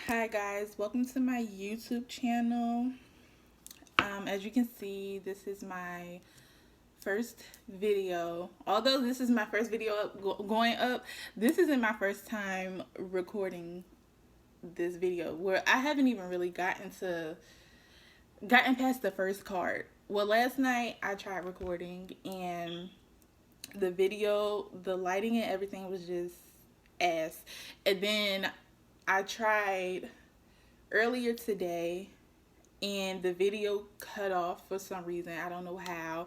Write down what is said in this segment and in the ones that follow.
Hi guys, welcome to my YouTube channel. As you can see, this is my first video. Although this is my first video going up, this isn't my first time recording this video, where I haven't even really gotten past the first card. Well, last night I tried recording and the video, the lighting and everything was just ass. And then I tried earlier today and the video cut off for some reason. I don't know how.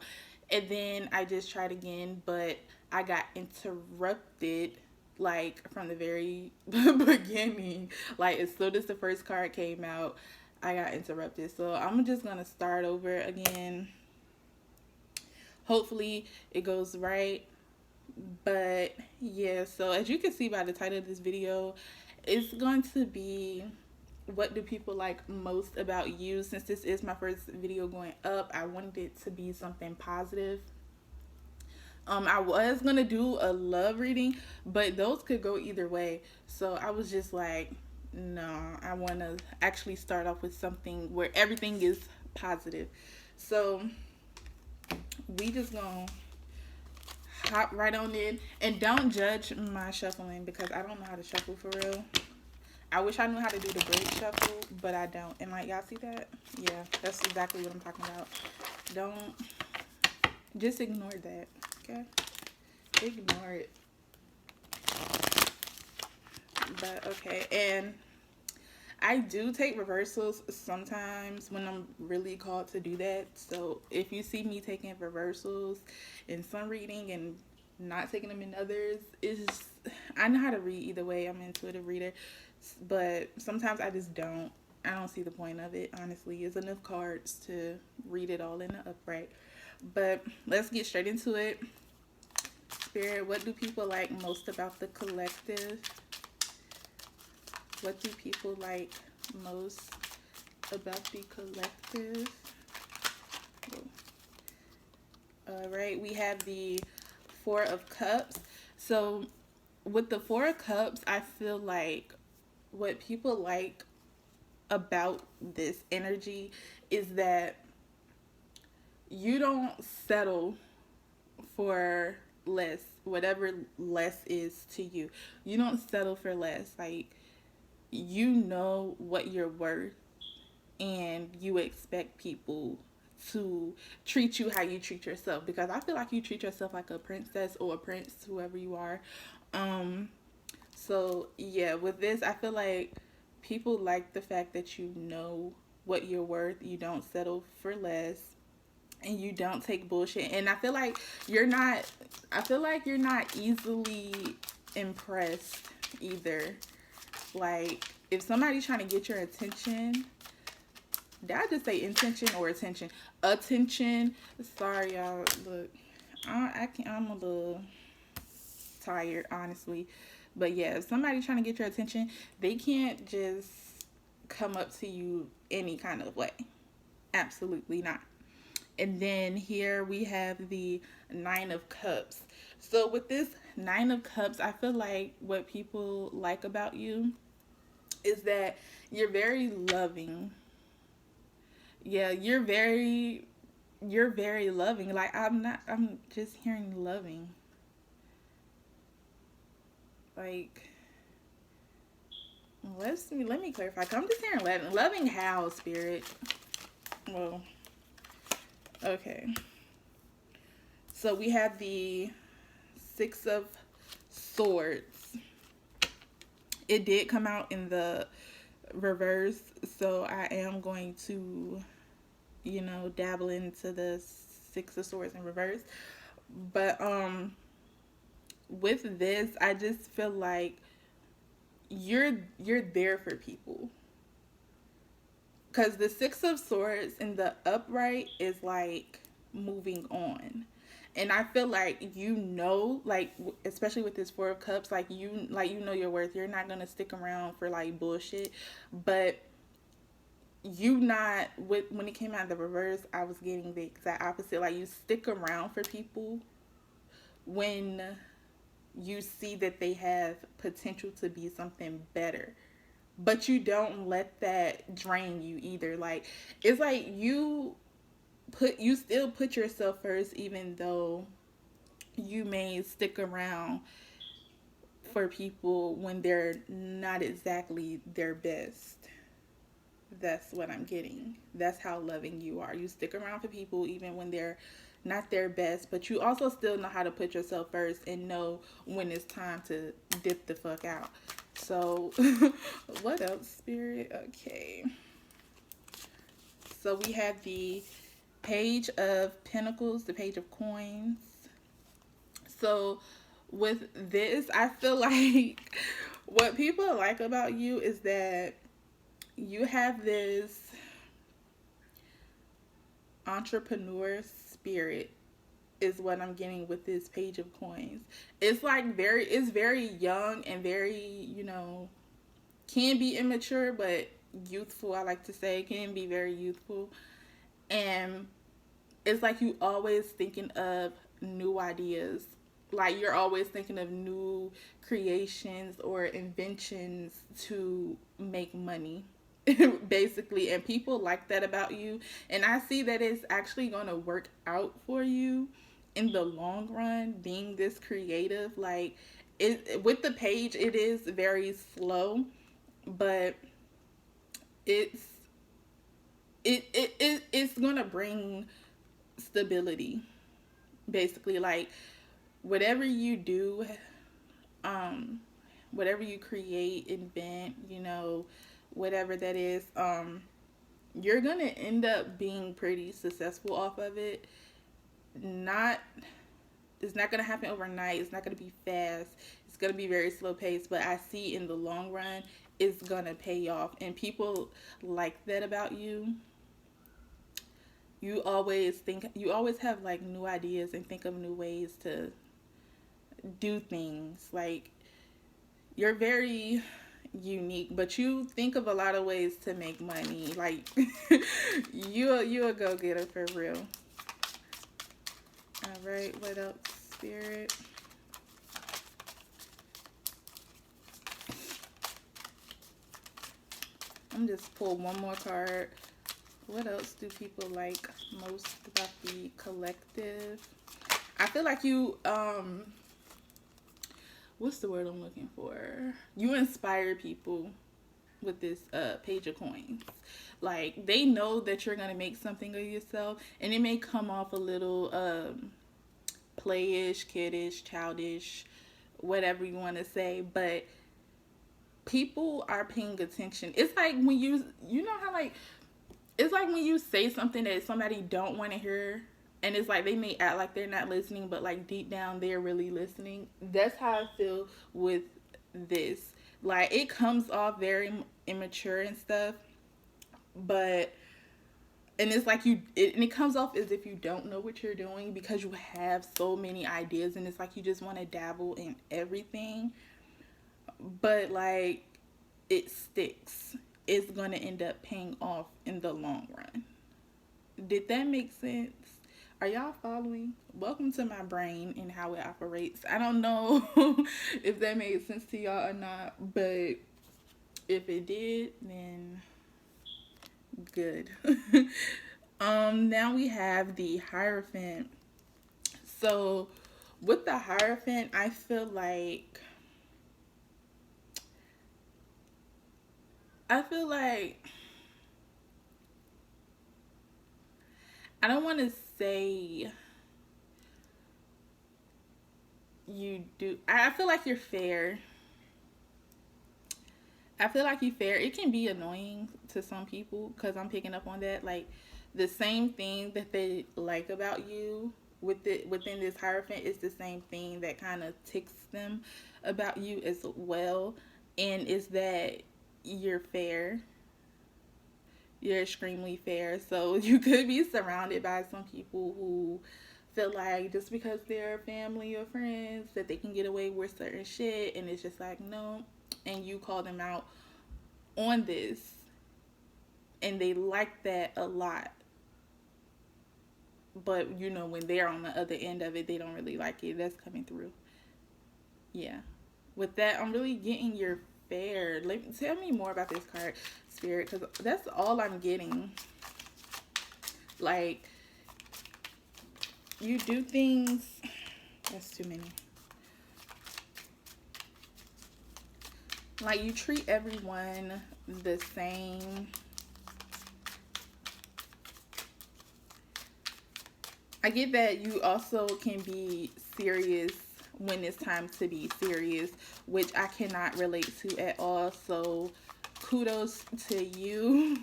And then I just tried again, but I got interrupted like from the very beginning. Like as soon as the first card came out, I got interrupted. So I'm just gonna start over again. Hopefully it goes right. But yeah, so as you can see by the title of this video, it's going to be what do people like most about you. Since this is my first video going up, I wanted it to be something positive. I was gonna do a love reading, but those could go either way. So I was just like, no, I want to actually start off with something where everything is positive. So we just gonna hop right on in, and don't judge my shuffling because I don't know how to shuffle for real. I wish I knew how to do the bridge shuffle, but I don't. And like, y'all see that? Yeah, that's exactly what I'm talking about. Don't, just ignore that, okay? Ignore it. But okay, and I do take reversals sometimes when I'm really called to do that. So if you see me taking reversals in some reading and not taking them in others, I know how to read either way. I'm an intuitive reader, but sometimes I just don't. I don't see the point of it, honestly. It's enough cards to read it all in the upright. But let's get straight into it. Spirit, what do people like most about the collective? What do people like most about the collective? All right, we have the Four of Cups. So with the Four of Cups, I feel like what people like about this energy is that you don't settle for less, whatever less is to you. You don't settle for less. Like, you know what you're worth, and you expect people to treat you how you treat yourself, because I feel like you treat yourself like a princess or a prince, whoever you are. So yeah, with this, I feel like people like the fact that you know what you're worth, you don't settle for less, and you don't take bullshit. And I feel like you're not easily impressed either. Like, if somebody's trying to get your attention, did I just say intention or attention? Attention. Sorry, y'all. Look, I'm a little tired, honestly. But yeah, if somebody's trying to get your attention, they can't just come up to you any kind of way. Absolutely not. And then here we have the Nine of Cups. So with this Nine of Cups, I feel like what people like about you is that you're very loving. Yeah, you're very loving. Like, I'm just hearing loving. Like, let me clarify. I'm just hearing loving. Loving how, Spirit? Well, okay. So we have the Six of Swords. It did come out in the reverse, so I am going to, dabble into the Six of Swords in reverse. But with this, I just feel like you're there for people, because the Six of Swords in the upright is like moving on. And I feel like, like, especially with this Four of Cups, like, you know your worth. You're not going to stick around for like bullshit. But when it came out of the reverse, I was getting the exact opposite. Like, you stick around for people when you see that they have potential to be something better but you don't let that drain you either. Like, it's like you still put yourself first, even though you may stick around for people when they're not exactly their best. That's what I'm getting. That's how loving you are. You stick around for people even when they're not their best, but you also still know how to put yourself first and know when it's time to dip the fuck out. So, what else, Spirit? Okay. So, we have the Page of Pentacles, the Page of Coins. So, with this, I feel like what people like about you is that you have this entrepreneur spirit, is what I'm getting with this Page of Coins. It's like it's very young and very, can be immature, but youthful, I like to say. Can be very youthful. And it's like you always thinking of new ideas. Like, you're always thinking of new creations or inventions to make money. Basically, and people like that about you, and I see that it's actually going to work out for you in the long run, being this creative. Like, with the page, it is very slow, but it's it's going to bring stability, basically. Like, whatever you do, whatever you create, invent, whatever that is, you're gonna end up being pretty successful off of it. Not It's not gonna happen overnight. It's not gonna be fast. It's gonna be very slow paced, but I see in the long run it's gonna pay off, and people like that about you. You always have like new ideas and think of new ways to do things. Like, you're very unique, but you think of a lot of ways to make money. Like, you a go getter for real. All right, what else, Spirit? I'm just pull one more card. What else do people like most about the collective? I feel like you what's the word I'm looking for? You inspire people with this Page of Coins. Like, they know that you're gonna make something of yourself, and it may come off a little playish, kiddish, childish, whatever you want to say, but people are paying attention. It's like when you know how, like, it's like when you say something that somebody don't want to hear, and it's like they may act like they're not listening, but like deep down they're really listening. That's how I feel with this. Like, it comes off very immature and stuff, but and it's like and it comes off as if you don't know what you're doing, because you have so many ideas, and it's like you just want to dabble in everything, but like, it sticks. It's going to end up paying off in the long run. Did that make sense? Are y'all following? Welcome to my brain and how it operates. I don't know if that made sense to y'all or not, but if it did, then good. Now we have the Hierophant. So with the Hierophant, I feel like I don't want to say you do. I feel like you're fair. I feel like you're fair. It can be annoying to some people, because I'm picking up on that. Like, the same thing that they like about you within this Hierophant is the same thing that kind of ticks them about you as well. And is that you're fair. You're extremely fair. So you could be surrounded by some people who feel like just because they're family or friends that they can get away with certain shit, and it's just like, no. And you call them out on this, and they like that a lot. But when they're on the other end of it, they don't really like it. That's coming through. Yeah. With that, I'm really getting you're fair. Tell me more about this card, Spirit, because that's all I'm getting. Like, you do things. That's too many. Like, you treat everyone the same. I get that you also can be serious when it's time to be serious, which I cannot relate to at all. So kudos to you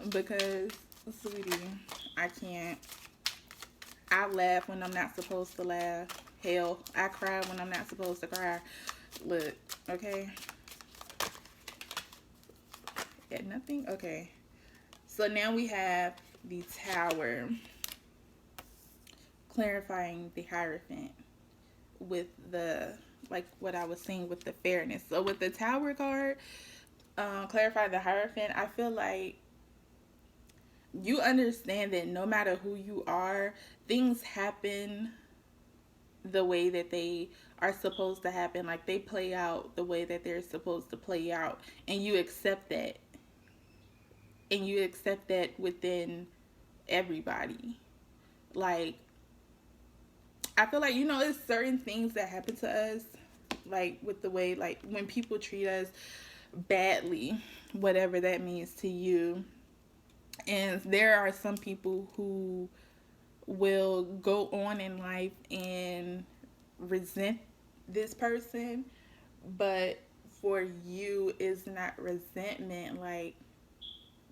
because, sweetie, I can't. I laugh when I'm not supposed to laugh. Hell, I cry when I'm not supposed to cry. Look, okay. Yeah, nothing? Okay. So now we have the Tower. Clarifying the Hierophant with the, like what I was saying with the fairness. So with the Tower card, clarify the Hierophant, I feel like you understand that no matter who you are, things happen the way that they are supposed to happen. Like, they play out the way that they're supposed to play out, and you accept that. And you accept that within everybody. Like, I feel like, it's certain things that happen to us, like with the way, like when people treat us badly, whatever that means to you. And there are some people who will go on in life and resent this person, but for you, it's not resentment. Like,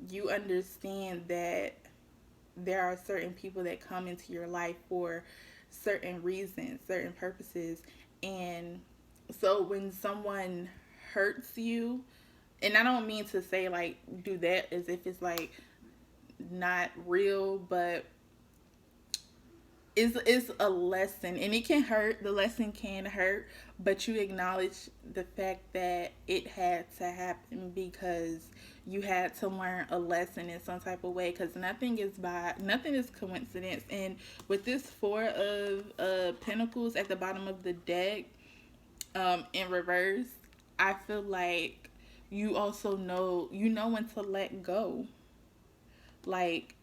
you understand that there are certain people that come into your life for certain reasons, certain purposes. And so when someone hurts you, and I don't mean to say like do that as if it's like not real, but it's a lesson, and it can hurt. The lesson can hurt, but you acknowledge the fact that it had to happen because you had to learn a lesson in some type of way, because nothing is coincidence. And with this Four of Pentacles at the bottom of the deck, in reverse, I feel like you also know when to let go. Like,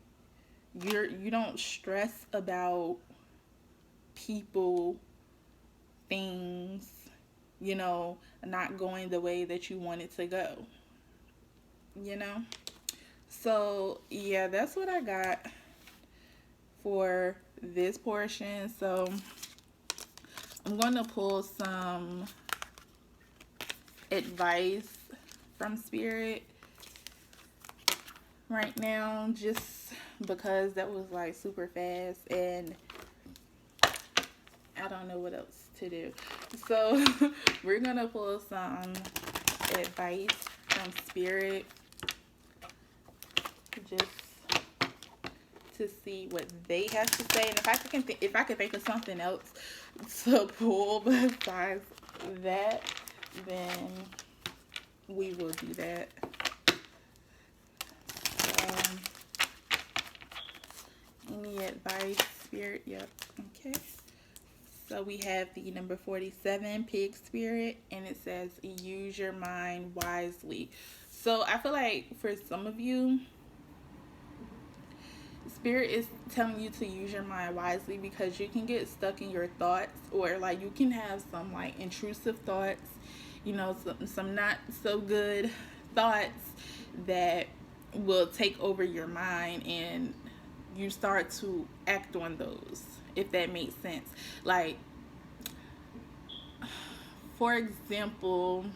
you don't stress about people, things, not going the way that you want it to go. So yeah, that's what I got for this portion. So I'm going to pull some advice from Spirit right now, just because that was like super fast and I don't know what else to do. So we're gonna pull some advice from Spirit just to see what they have to say, and if I can think of something else to pull besides that, then we will do that. Any advice, Spirit? Yep. Okay. So we have the number 47, Pig Spirit, and it says, use your mind wisely. So I feel like for some of you, Spirit is telling you to use your mind wisely because you can get stuck in your thoughts, or like you can have some like intrusive thoughts, some not so good thoughts that will take over your mind, and you start to act on those, if that makes sense. Like, for example,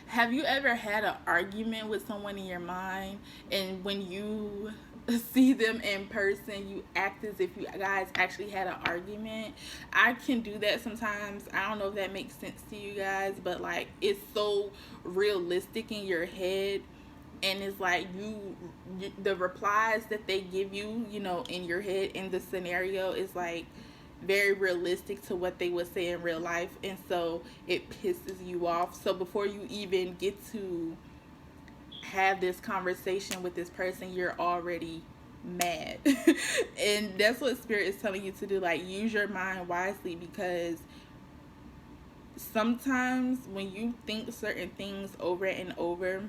have you ever had an argument with someone in your mind, and when you see them in person, you act as if you guys actually had an argument? I can do that sometimes. I don't know if that makes sense to you guys, but like, it's so realistic in your head, and it's like the replies that they give you, in your head in the scenario is like very realistic to what they would say in real life, and so it pisses you off. So before you even get to have this conversation with this person, you're already mad. And that's what Spirit is telling you to do. Like, use your mind wisely, because sometimes when you think certain things over and over,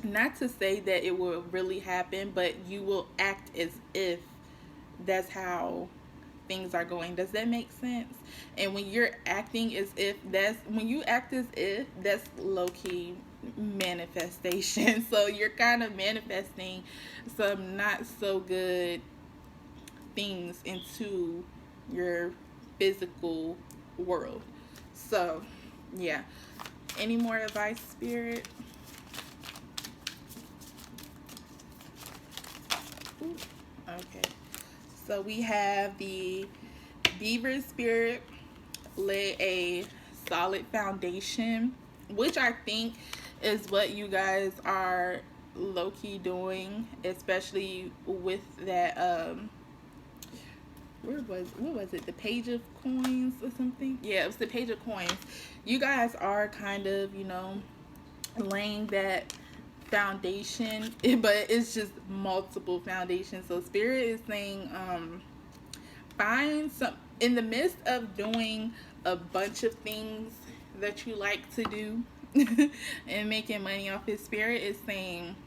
not to say that it will really happen, but you will act as if that's how things are going. Does that make sense? And when you're acting as if, that's when you act as if, that's low-key manifestation. So you're kind of manifesting some not so good things into your physical world. So yeah, any more advice, Spirit? Ooh. Okay, so we have the Beaver Spirit, lay a solid foundation, which I think is what you guys are low-key doing, especially with that what was it, the Page of Coins or something? Yeah, it was the Page of Coins. You guys are kind of, laying that foundation, but it's just multiple foundations. So Spirit is saying, find some, in the midst of doing a bunch of things that you like to do and making money off it, Spirit is saying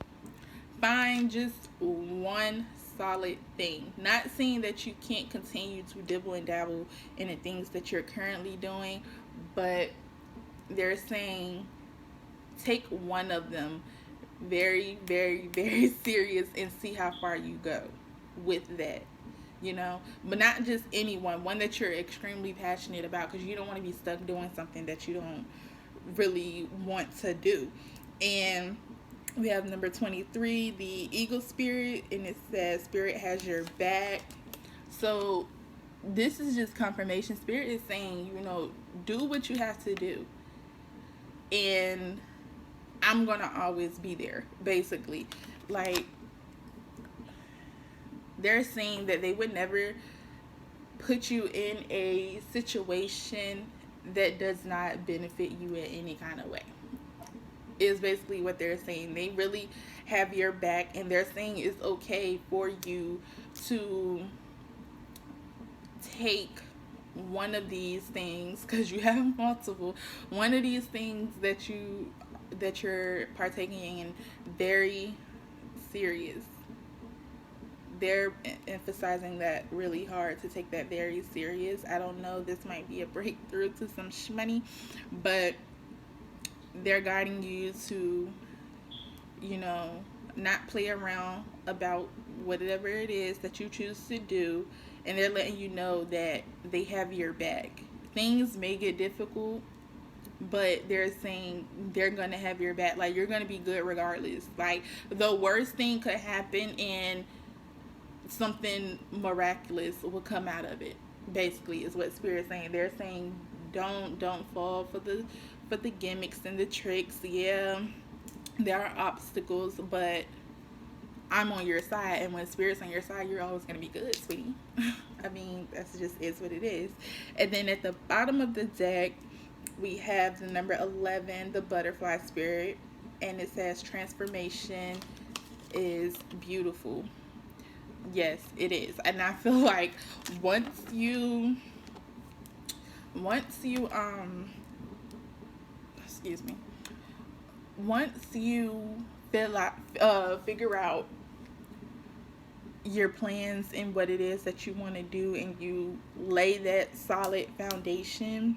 find just one solid thing. Not saying that you can't continue to dibble and dabble in the things that you're currently doing, but they're saying take one of them very, very, very serious and see how far you go with that. But not just one that you're extremely passionate about, because you don't want to be stuck doing something that you don't really want to do. And we have number 23, the Eagle Spirit, and it says Spirit has your back. So this is just confirmation. Spirit is saying, do what you have to do, and I'm gonna always be there, basically. Like, they're saying that they would never put you in a situation that does not benefit you in any kind of way, is basically what they're saying. They really have your back, and they're saying it's okay for you to take one of these things, because you have multiple, one of these things that you're partaking in very serious. They're emphasizing that really hard, to take that very serious. I don't know, this might be a breakthrough to some money, but they're guiding you to, not play around about whatever it is that you choose to do, and they're letting you know that they have your back. Things may get difficult, but they're saying they're gonna have your back. Like, you're gonna be good regardless. Like, the worst thing could happen and something miraculous will come out of it, basically, is what Spirit's saying. They're saying don't fall for the gimmicks and the tricks. Yeah, there are obstacles, but I'm on your side, and when Spirit's on your side, you're always gonna be good, sweetie. I mean, that's just is what it is. And then at the bottom of the deck, we have the number 11, the Butterfly Spirit, and it says transformation is beautiful. Yes, it is. And I feel like once you excuse me, once you figure out your plans and what it is that you want to do, and you lay that solid foundation,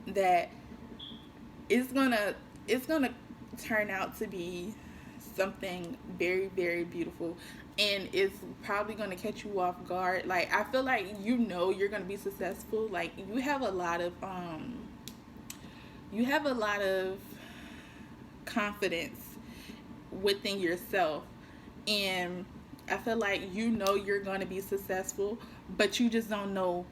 that it's gonna turn out to be something very, very beautiful, and it's probably gonna catch you off guard. Like, I feel like you're gonna be successful. Like, you have a lot of confidence within yourself, and I feel like you're gonna be successful, but you just don't know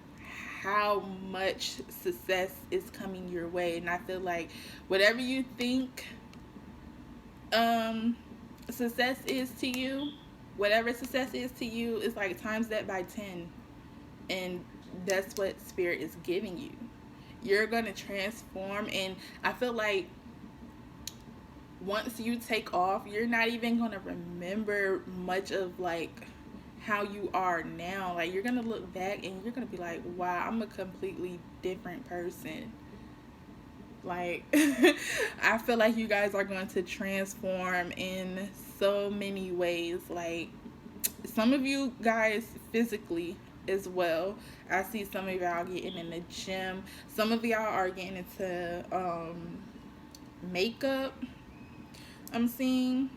how much success is coming your way. And I feel like whatever you think success is to you, whatever success is to you, is like times that by 10. And that's what Spirit is giving you. You're gonna transform, and I feel like once you take off, you're not even gonna remember much of like how you are now. Like, you're gonna look back and you're gonna be like, wow, I'm a completely different person. Like, I feel like you guys are going to transform in so many ways. Like, some of you guys physically as well. I see some of y'all getting in the gym. Some of y'all are getting into makeup, I'm seeing.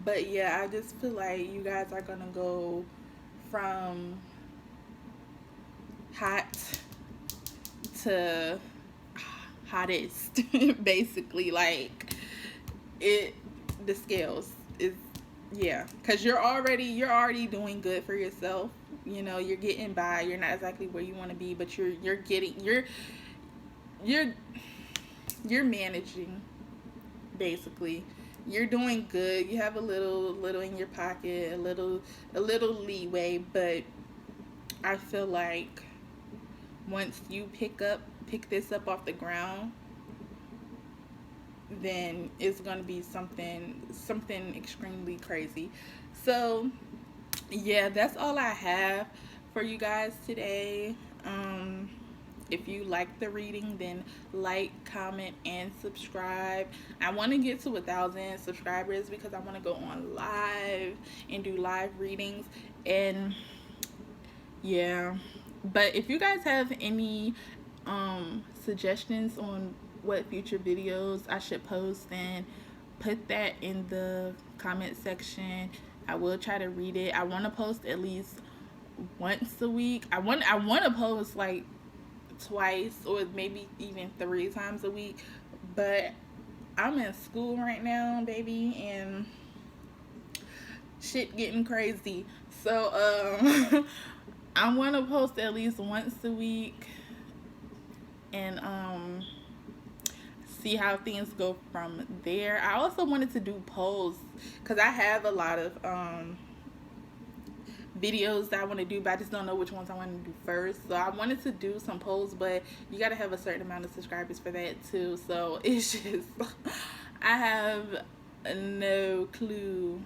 But yeah, I just feel like you guys are gonna go from hot to hottest, basically. Like, it, the scales is, yeah, because you're already doing good for yourself. You know, you're getting by. You're not exactly where you want to be, but you're you're managing, basically. You're doing good. You have a little in your pocket, a little leeway, but I feel like once you pick this up off the ground, then it's going to be something extremely crazy. So, yeah, that's all I have for you guys today. If you like the reading, then like, comment, and subscribe. I want to get to 1,000 subscribers because I want to go on live and do live readings. And yeah, but if you guys have any suggestions on what future videos I should post, then put that in the comment section. I will try to read it. I want to post at least once a week. I want to post like twice or maybe even 3 times a week, but I'm in school right now, baby, and shit getting crazy. So I want to post at least once a week and see how things go from there. I also wanted to do polls because I have a lot of videos that I want to do, but I just don't know which ones I want to do first. So I wanted to do some polls, but you got to have a certain amount of subscribers for that too. So it's just, I have no clue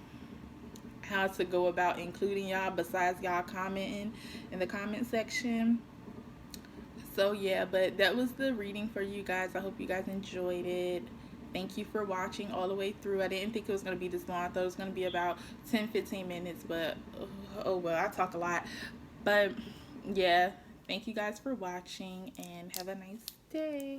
how to go about including y'all besides y'all commenting in the comment section. So yeah, but that was the reading for you guys. I hope you guys enjoyed it. Thank you for watching all the way through. I didn't think it was going to be this long. I thought it was going to be about 10-15 minutes, but oh well, I talk a lot. But yeah, thank you guys for watching and have a nice day.